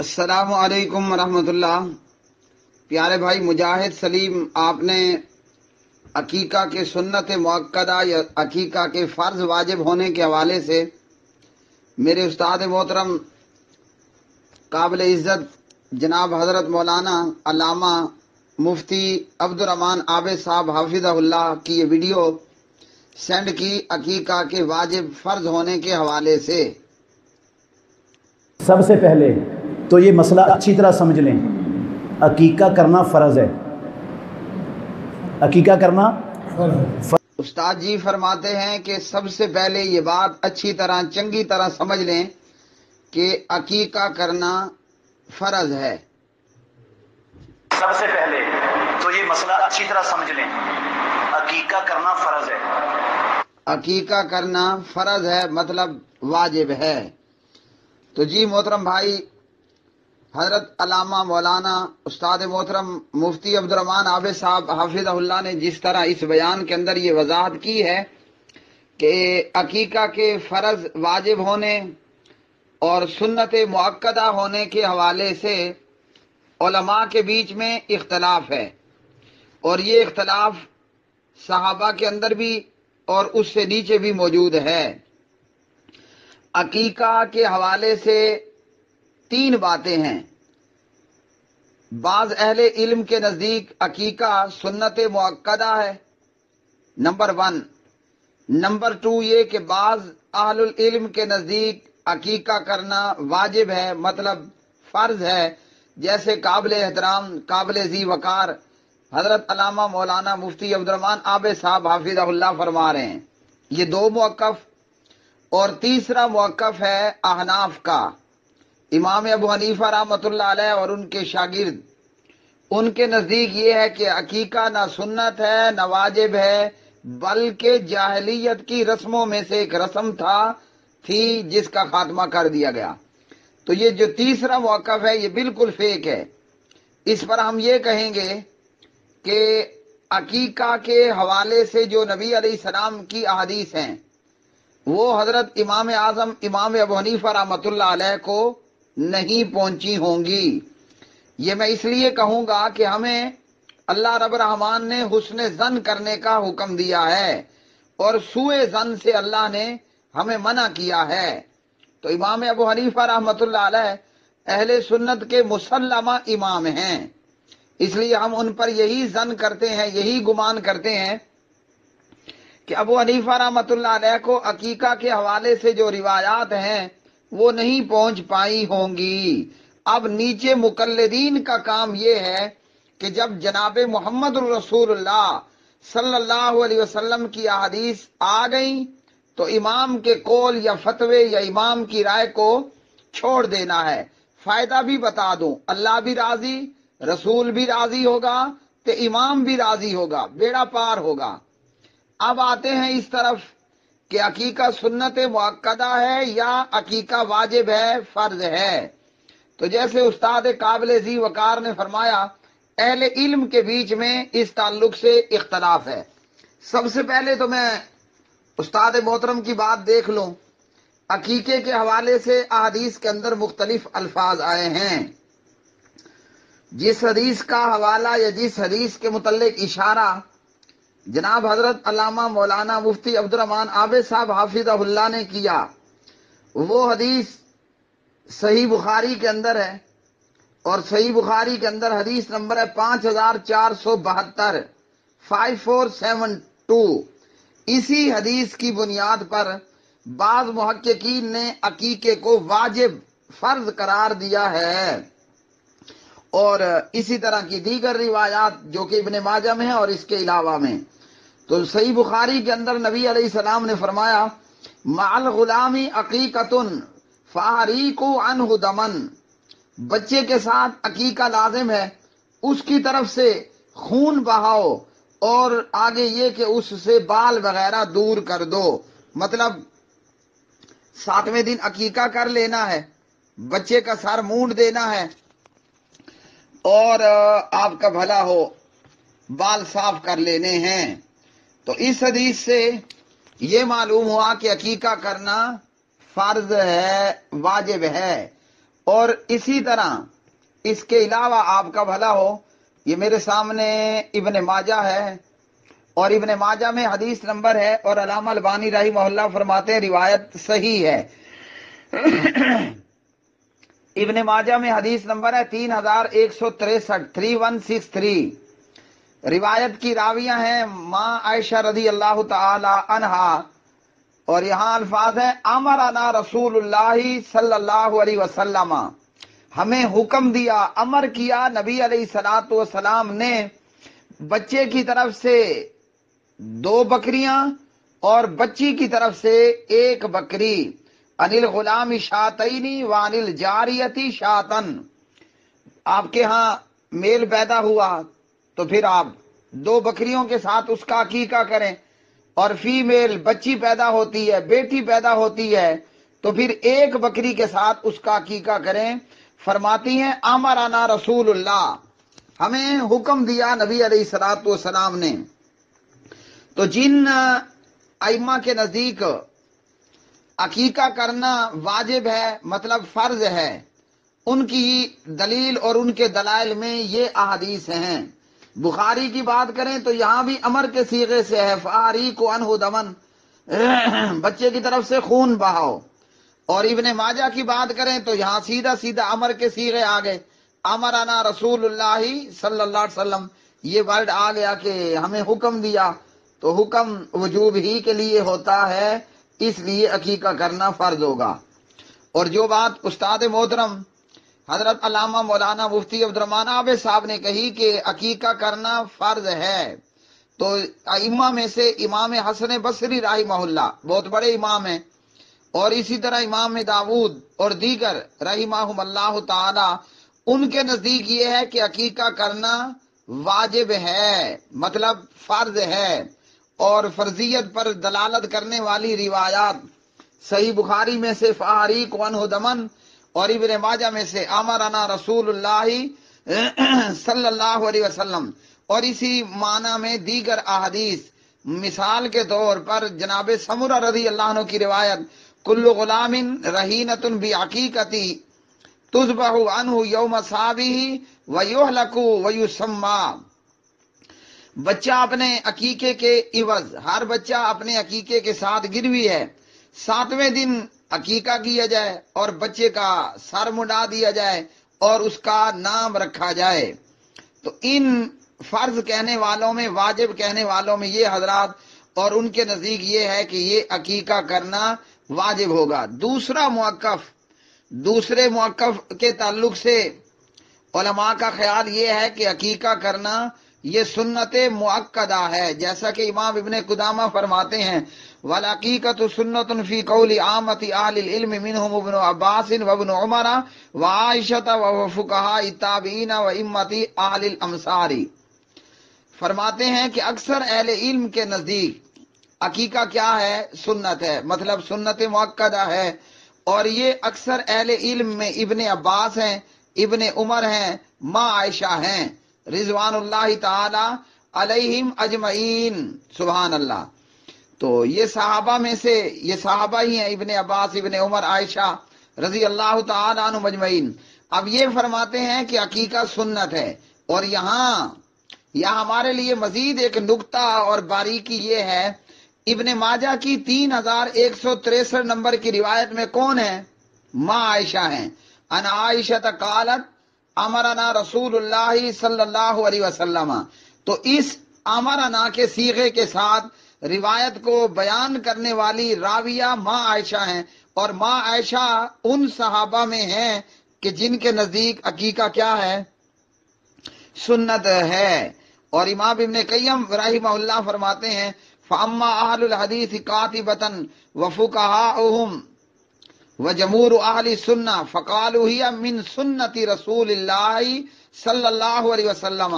السلام علیکم ورحمۃ اللہ۔ پیارے بھائی مجاہد سلیم، آپ نے عقیقہ کے سنت مؤکدہ یا عقیقہ کے فرض واجب ہونے کے حوالے سے میرے استاد محترم قابل عزت جناب حضرت مولانا علامہ مفتی عبدالرحمن عابد صاحب حافظہ اللہ کی یہ ویڈیو سینڈ کی عقیقہ کے واجب فرض ہونے کے حوالے سے۔ سب سے پہلے تو یہ مسئلہ اچھی طرح سمجھ لیں، عقیقہ کرنا فرض ہے۔ عقیقہ کرنا استاد جی فرماتے ہیں کہ سب سے پہلے یہ بات اچھی طرح چنگی طرح سمجھ لیں کہ عقیقہ کرنا فرض ہے۔ سب سے پہلے تو یہ مسئلہ اچھی طرح سمجھ لیں، عقیقہ کرنا فرض ہے۔ عقیقہ کرنا فرض ہے مطلب واجب ہے۔ تو جی محترم بھائی، حضرت علامہ مولانا استاد محترم مفتی عبدالرحمن عابد صاحب حافظہ اللہ نے جس طرح اس بیان کے اندر یہ وضاحت کی ہے کہ عقیقہ کے فرض واجب ہونے اور سنت مؤکدہ ہونے کے حوالے سے علماء کے بیچ میں اختلاف ہے، اور یہ اختلاف صحابہ کے اندر بھی اور اس سے نیچے بھی موجود ہے۔ عقیقہ کے حوالے سے تین باتیں ہیں۔ بعض اہل علم کے نزدیک عقیقہ سنت مؤکدہ ہے، نمبر 1۔ نمبر 2 یہ کہ بعض اہل العلم کے نزدیک عقیقہ کرنا واجب ہے مطلب فرض ہے، جیسے قابل احترام قابل ذی وقار حضرت علامہ مولانا مفتی عبدالرحمن عابد صاحب حافظہ اللہ فرما رہے ہیں۔ یہ دو موقف، اور تیسرا موقف ہے احناف کا، امام ابو حنیفہ رحمۃ اللہ علیہ اور ان کے شاگرد۔ ان کے نزدیک یہ ہے کہ عقیقہ نہ سنت ہے نہ واجب ہے، بلکہ جاہلیت کی رسموں میں سے ایک رسم تھی جس کا خاتمہ کر دیا گیا۔ تو یہ جو تیسرا موقف ہے یہ بالکل فیک ہے۔ اس پر ہم یہ کہیں گے کہ عقیقہ کے حوالے سے جو نبی علیہ السلام کی احادیث ہیں وہ حضرت امام اعظم امام ابو حنیفہ رحمۃ اللہ علیہ کو نہیں پہنچی ہوں گی۔ یہ میں اس لیے کہوں گا کہ ہمیں اللہ رب الرحمن نے حسن ظن کرنے کا حکم دیا ہے، اور سوء ظن سے اللہ نے ہمیں منع کیا ہے۔ تو امام ابو حنیفہ رحمۃ اللہ علیہ اہل سنت کے مسلمہ امام ہیں، اس لیے ہم ان پر یہی ظن کرتے ہیں، یہی گمان کرتے ہیں کہ ابو حنیفہ رحمۃ اللہ علیہ کو عقیقہ کے حوالے سے جو روایات ہیں وہ نہیں پہنچ پائی ہوں گی۔ اب نیچے مقلدین کا کام یہ ہے کہ جب جناب محمد الرسول اللہ صلی اللہ علیہ وسلم کی احادیث آ گئیں تو امام کے قول یا فتوے یا امام کی رائے کو چھوڑ دینا ہے۔ فائدہ بھی بتا دوں، اللہ بھی راضی، رسول بھی راضی ہوگا تو امام بھی راضی ہوگا، بیڑا پار ہوگا۔ اب آتے ہیں اس طرف کہ عقیقہ سنت مؤکدہ ہے یا عقیقہ واجب ہے، فرض ہے۔ تو جیسے استاد قابل ذی وقار نے فرمایا، اہل علم کے بیچ میں اس تعلق سے اختلاف ہے۔ سب سے پہلے تو میں استاد محترم کی بات دیکھ لوں، عقیقے کے حوالے سے احادیث کے اندر مختلف الفاظ آئے ہیں۔ جس حدیث کا حوالہ یا جس حدیث کے متعلق اشارہ جناب حضرت علامہ مولانا مفتی عبدالرحمن عابد صاحب حافظہ اللہ نے کیا، وہ حدیث صحیح بخاری کے اندر ہے، اور صحیح بخاری کے اندر حدیث نمبر ہے 5472، 5472۔ اسی حدیث کی بنیاد پر بعض محققین نے عقیقے کو واجب فرض قرار دیا ہے، اور اسی طرح کی دیگر روایات جو کہ ابن ماجہ میں ہیں اور اس کے علاوہ میں۔ تو صحیح بخاری کے اندر نبی علیہ السلام نے فرمایا، مع الغلام عقیقۃ فاریقوا عنہ دمن، بچے کے ساتھ عقیقہ لازم ہے، اس کی طرف سے خون بہاؤ، اور آگے یہ کہ اس سے بال وغیرہ دور کر دو۔ مطلب 7ویں دن عقیقہ کر لینا ہے، بچے کا سر مونڈ دینا ہے، اور آپ کا بھلا ہو، بال صاف کر لینے ہیں۔ تو اس حدیث سے یہ معلوم ہوا کہ عقیقہ کرنا فرض ہے، واجب ہے، اور اسی طرح اس کے علاوہ آپ کا بھلا ہو، یہ میرے سامنے ابن ماجہ ہے، اور ابن ماجہ میں حدیث نمبر ہے، اور علامہ البانی رحمہ اللہ فرماتے ہیں روایت صحیح ہے۔ ابن ماجہ میں حدیث نمبر ہے 3163، 3163۔ روایت کی راویہ ہیں ماں عائشہ رضی اللہ تعالی عنہا، اور یہاں الفاظ ہیں امرنا رسول اللہ صلی اللہ علیہ وسلم، ہمیں حکم دیا، امر کیا نبی علیہ الصلوۃ والسلام نے بچے کی طرف سے 2 بکریاں اور بچی کی طرف سے 1 بکری، انل غلام شاتینی وانل جاریتی شاتن، آپ کے ہاں میل پیدا ہوا تو پھر آپ 2 بکریوں کے ساتھ اس کا عقیقہ کریں، اور فیمیل بچی پیدا ہوتی ہے، بیٹی پیدا ہوتی ہے تو پھر 1 بکری کے ساتھ اس کا عقیقہ کریں۔ فرماتی ہیں امرنا رسول اللہ، ہمیں حکم دیا نبی علیہ الصلوۃ والسلام نے۔ تو جن ائمہ کے نزدیک عقیقہ کرنا واجب ہے، مطلب فرض ہے، ان کی دلیل اور ان کے دلائل میں یہ احادیث ہیں۔ بخاری کی بات کریں تو یہاں بھی امر کے صیغے سے ہے، فاریق عنہ دمن، بچے کی طرف سے خون بہاؤ۔ اور ابن ماجہ کی بات کریں تو یہاں سیدھا سیدھا امر کے صیغے آ گئے، امرنا رسول اللہ صلی اللہ علیہ وسلم، یہ ورڈ آ گیا کہ ہمیں حکم دیا، تو حکم وجوب ہی کے لیے ہوتا ہے، اس لیے عقیقہ کرنا فرض ہوگا۔ اور جو بات استاد محترم حضرت علامہ مولانا مفتی عبدالرحمن عابد صاحب نے کہی کہ عقیقہ کرنا فرض ہے، تو ائمہ میں سے امام حسن بصری رحمہ اللہ بہت بڑے امام ہیں، اور اسی طرح امام داود اور دیگر رحمہم اللہ تعالی، ان کے نزدیک یہ ہے کہ عقیقہ کرنا واجب ہے، مطلب فرض ہے، اور فرضیت پر دلالت کرنے والی روایات صحیح بخاری میں سے فاریق عنہ دمن، اور ابن ماجہ میں سے امرنا رسول اللہ صلی اللہ علیہ وسلم، اور اسی معنی میں دیگر احادیث، مثال کے طور پر جناب سمرہ رضی اللہ عنہ کی روایت، کل غلام رہینۃ بعقیقتی تذبح عنہ یوم صابہ ویہلک ویسمى، بچہ اپنے عقیقے کے عوض، ہر بچہ اپنے عقیقے کے ساتھ گروی ہے، 7ویں دن عقیقہ کیا جائے اور بچے کا سر منڈا دیا جائے اور اس کا نام رکھا جائے۔ تو ان فرض کہنے والوں میں، واجب کہنے والوں میں یہ حضرات، اور ان کے نزدیک یہ ہے کہ یہ عقیقہ کرنا واجب ہوگا۔ دوسرے موقف کے تعلق سے علماء کا خیال یہ ہے کہ عقیقہ کرنا یہ سنت مؤکدہ ہے، جیسا کہ امام ابن قدامہ فرماتے ہیں وَالْعَقِيقَةُ سُنَّةٌ فِي قَوْلِ عَامَّةِ أَهْلِ الْعِلْمِ مِنْهُمْ ابن عباس وابن عمر وعائشة وفقهاء التابعین وإمة أهل الأمصار، فرماتے ہیں کہ اکثر اہل علم کے نزدیک عقیقہ کیا ہے؟ سنت ہے، مطلب سنت مؤکدہ ہے، اور یہ اکثر اہل علم میں ابن عباس ہیں، ابن عمر ہیں، ماں عائشہ ہیں، رضوان اللہ تعالی علیہم اجمعین، سبحان اللہ۔ تو یہ صحابہ میں سے، یہ صحابہ ہی ہیں، ابن عباس، ابن عمر، عائشہ رضی اللہ تعالی عنہم اجمعین۔ اب یہ فرماتے ہیں کہ عقیقہ سنت ہے، اور یہاں ہمارے لیے مزید ایک نکتہ اور باریکی یہ ہے، ابن ماجہ کی 3163 نمبر کی روایت میں کون ہے؟ ماں عائشہ ہیں، ان عائشہ قالت امرنا رسول اللہ صلی اللہ علیہ وسلم، تو اس امرنا کے صیغے کے ساتھ روایت کو بیان کرنے والی راویہ ماں عائشہ ہیں، اور ماں عائشہ ان صحابہ میں ہیں کہ جن کے نزدیک عقیقہ کیا ہے؟ سنت ہے۔ اور امام ابن قیم رحمہ اللہ فرماتے ہیں فاما اہل الحدیث قاطبۃ وفقہاؤہم وجمہور اہل السنہ فقالوا ہی من سنت رسول اللہ صلی اللہ علیہ وسلم،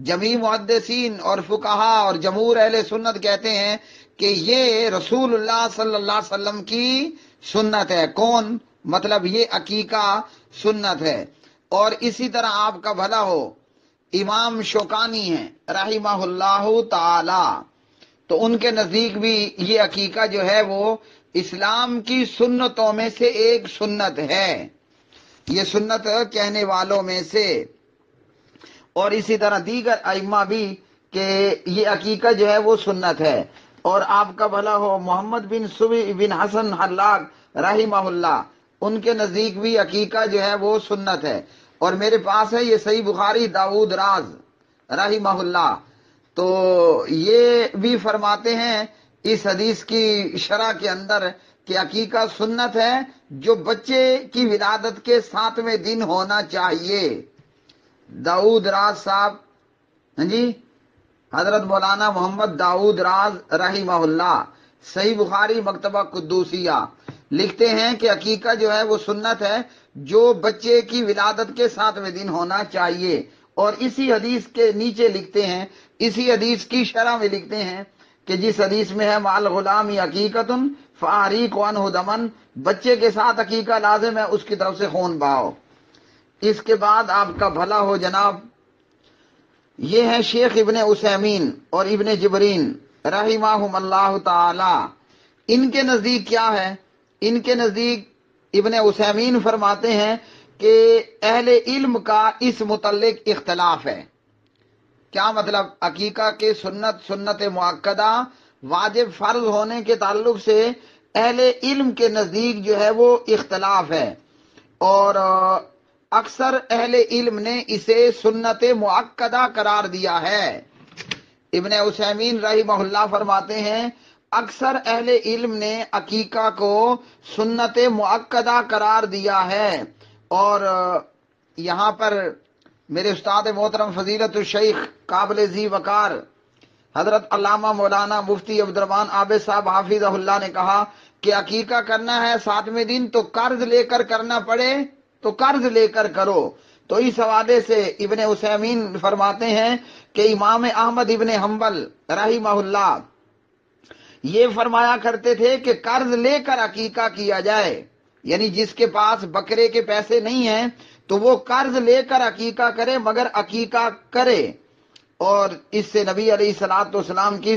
جمیع محدثین اور فقہا اور جمہور اہل سنت کہتے ہیں کہ یہ رسول اللہ صلی اللہ علیہ وسلم کی سنت ہے۔ کون؟ مطلب یہ عقیقہ سنت ہے۔ اور اسی طرح آپ کا بھلا ہو، امام شوکانی ہیں رحمہ اللہ تعالی، تو ان کے نزدیک بھی یہ عقیقہ جو ہے وہ اسلام کی سنتوں میں سے ایک سنت ہے۔ یہ سنت کہنے والوں میں سے، اور اسی طرح دیگر ائمہ بھی کہ یہ عقیقہ جو ہے وہ سنت ہے۔ اور آپ کا بھلا ہو محمد بن سبی بن حسن حلاق رحمہ اللہ، ان کے نزدیک بھی عقیقہ جو ہے وہ سنت ہے۔ اور میرے پاس ہے یہ صحیح بخاری داؤد راز رحمہ اللہ، تو یہ بھی فرماتے ہیں اس حدیث کی شرح کے اندر کہ عقیقہ سنت ہے جو بچے کی ولادت کے 7ویں دن ہونا چاہیے۔ داؤد راز صاحب، ہاں جی، حضرت مولانا محمد داؤد راز رحمہ اللہ، صحیح بخاری مکتبہ قدوسیہ، لکھتے ہیں کہ عقیقہ جو ہے وہ سنت ہے جو بچے کی ولادت کے 7ویں دن ہونا چاہیے۔ اور اسی حدیث کے نیچے لکھتے ہیں، اسی حدیث کی شرح میں لکھتے ہیں کہ جس حدیث میں ہے مال غلام عقیقۃ فاریق عنہ دمن، بچے کے ساتھ عقیقہ لازم ہے، اس کی طرف سے خون بہاؤ۔ اس کے بعد آپ کا بھلا ہو جناب، یہ ہے شیخ ابن عثیمین اور ابن جبرین رحمہم اللہ تعالی۔ ان کے نزدیک کیا ہے؟ ان کے نزدیک ابن عثیمین فرماتے ہیں کہ اہل علم کا اس متعلق اختلاف ہے۔ کیا مطلب؟ عقیقہ کے سنت مؤکدہ واجب فرض ہونے کے تعلق سے اہل علم کے نزدیک جو ہے وہ اختلاف ہے، اور اکثر اہل علم نے اسے سنت مؤکدہ قرار دیا ہے۔ ابن عثیمین رحمہ اللہ فرماتے ہیں اکثر اہل علم نے عقیقہ کو سنت مؤکدہ قرار دیا ہے۔ اور یہاں پر میرے استاد محترم فضیلت الشیخ قابل ذی وقار حضرت علامہ مولانا مفتی عبدالرحمن عابد صاحب حافظہ اللہ نے کہا کہ عقیقہ کرنا ہے 7ویں دن تو قرض لے کر کرنا پڑے تو قرض لے کر کرو۔ تو اس حوالے سے ابن عثیمین فرماتے ہیں کہ امام احمد ابن حنبل رحمہ اللہ یہ فرمایا کرتے تھے کہ قرض لے کر عقیقہ کیا جائے، یعنی جس کے پاس بکرے کے پیسے نہیں ہیں تو وہ قرض لے کر عقیقہ کرے، مگر عقیقہ کرے، اور اس سے نبی علیہ الصلوۃ والسلام کی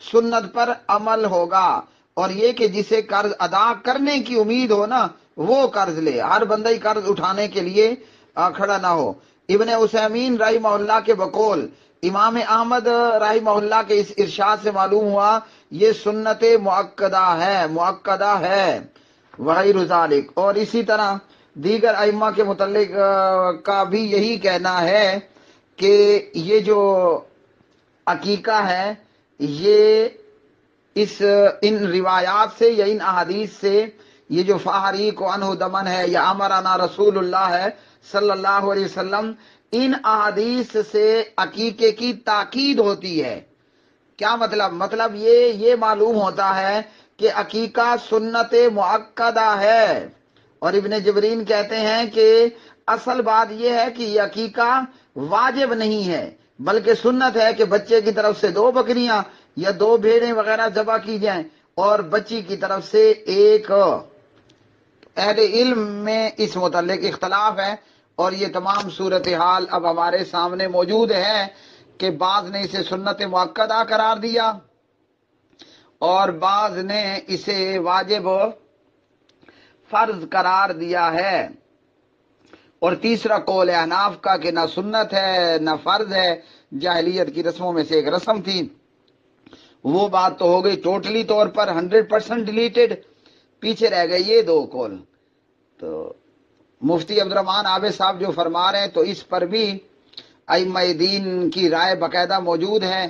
سنت پر عمل ہوگا۔ اور یہ کہ جسے قرض ادا کرنے کی امید ہو نا وہ قرض لے، ہر بندہ ہی قرض اٹھانے کے لیے کھڑا نہ ہو۔ ابن عثیمین رحمہ اللہ کے بقول امام احمد رحمہ اللہ کے اس ارشاد سے معلوم ہوا یہ سنت مؤکدہ ہے وغیر ذالک۔ اور اسی طرح دیگر ائمہ کے متعلق کا بھی یہی کہنا ہے کہ یہ جو عقیقہ ہے یہ ان روایات سے یا ان احادیث سے، یہ جو فاریق عنہ دمن ہے یا امرنا رسول اللہ ہے صلی اللہ علیہ وسلم، ان احادیث سے عقیقے کی تاکید ہوتی ہے۔ کیا مطلب؟ مطلب یہ معلوم ہوتا ہے کہ عقیقہ سنت مؤکدہ ہے۔ اور ابن جبرین کہتے ہیں کہ اصل بات یہ ہے کہ یہ عقیقہ واجب نہیں ہے بلکہ سنت ہے کہ بچے کی طرف سے 2 بکریاں یا 2 بھیڑیں وغیرہ ذبح کی جائیں اور بچی کی طرف سے 1۔ اہل علم میں اس متعلق اختلاف ہے، اور یہ تمام صورتحال اب ہمارے سامنے موجود ہے کہ بعض نے اسے سنت مؤکدہ قرار دیا اور بعض نے اسے واجب فرض قرار دیا ہے۔ اور تیسرا قول احناف کا کہ نہ سنت ہے نہ فرض ہے، جاہلیت کی رسموں میں سے ایک رسم تھی۔ وہ بات تو ہو گئی ٹوٹلی طور پر 100% ڈیلیٹڈ، پیچھے رہ گئے یہ 2 قول۔ تو مفتی عبدالرحمن عابد صاحب جو فرما رہے ہیں تو اس پر بھی ائمہ دین کی رائے باقاعدہ موجود ہے،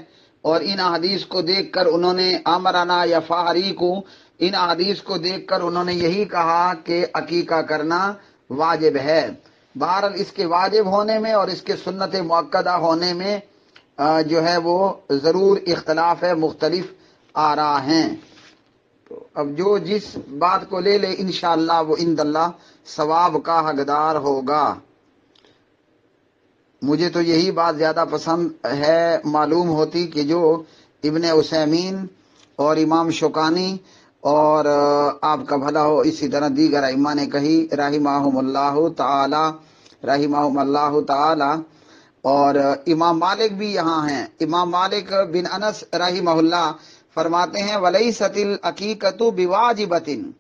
اور ان احادیث کو دیکھ کر انہوں نے امرنا یا فاریق، ان احادیث کو دیکھ کر انہوں نے یہی کہا کہ عقیقہ کرنا واجب ہے۔ بہرحال اس کے واجب ہونے میں اور اس کے سنت مؤکدہ ہونے میں جو ہے وہ ضرور اختلاف ہے، مختلف آراء ہیں۔ تو اب جو جس بات کو لے لے انشاءاللہ وہ عند اللہ ثواب کا حقدار ہوگا۔ مجھے تو یہی بات زیادہ پسند ہے معلوم ہوتی کہ جو ابن عثیمین اور امام شوکانی اور آپ کا بھلا ہو اسی طرح دیگر ائمہ نے کہی رحمہم اللہ تعالی۔ اور امام مالک بھی یہاں ہیں، امام مالک بن انس رحمہ اللہ فرماتے ہیں وَلَيْسَتِ الْعَقِيقَةُ بِوَاجِبَةٍ،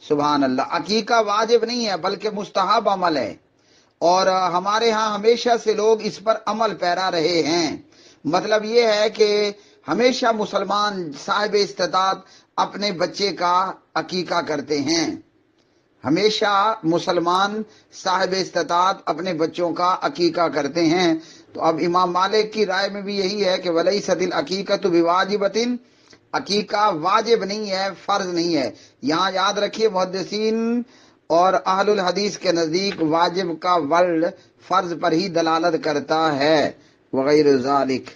سبحان اللہ، عقیقہ واجب نہیں ہے بلکہ مستحب عمل ہے، اور ہمارے ہاں ہمیشہ سے لوگ اس پر عمل پیرا رہے ہیں۔ مطلب یہ ہے کہ ہمیشہ مسلمان صاحب استطاعت اپنے بچے کا عقیقہ کرتے ہیں، ہمیشہ مسلمان صاحب استطاعت اپنے بچوں کا عقیقہ کرتے ہیں۔ تو اب امام مالک کی رائے میں بھی یہی ہے کہ وَلَيْسَتِ الْعَقِيقَةُ بِوَاجِبَةٍ، عقیقہ واجب نہیں ہے، فرض نہیں ہے۔ یہاں یاد رکھیے محدثین اور اہل الحدیث کے نزدیک واجب کا ورد فرض پر ہی دلالت کرتا ہے، وغیر ذالک۔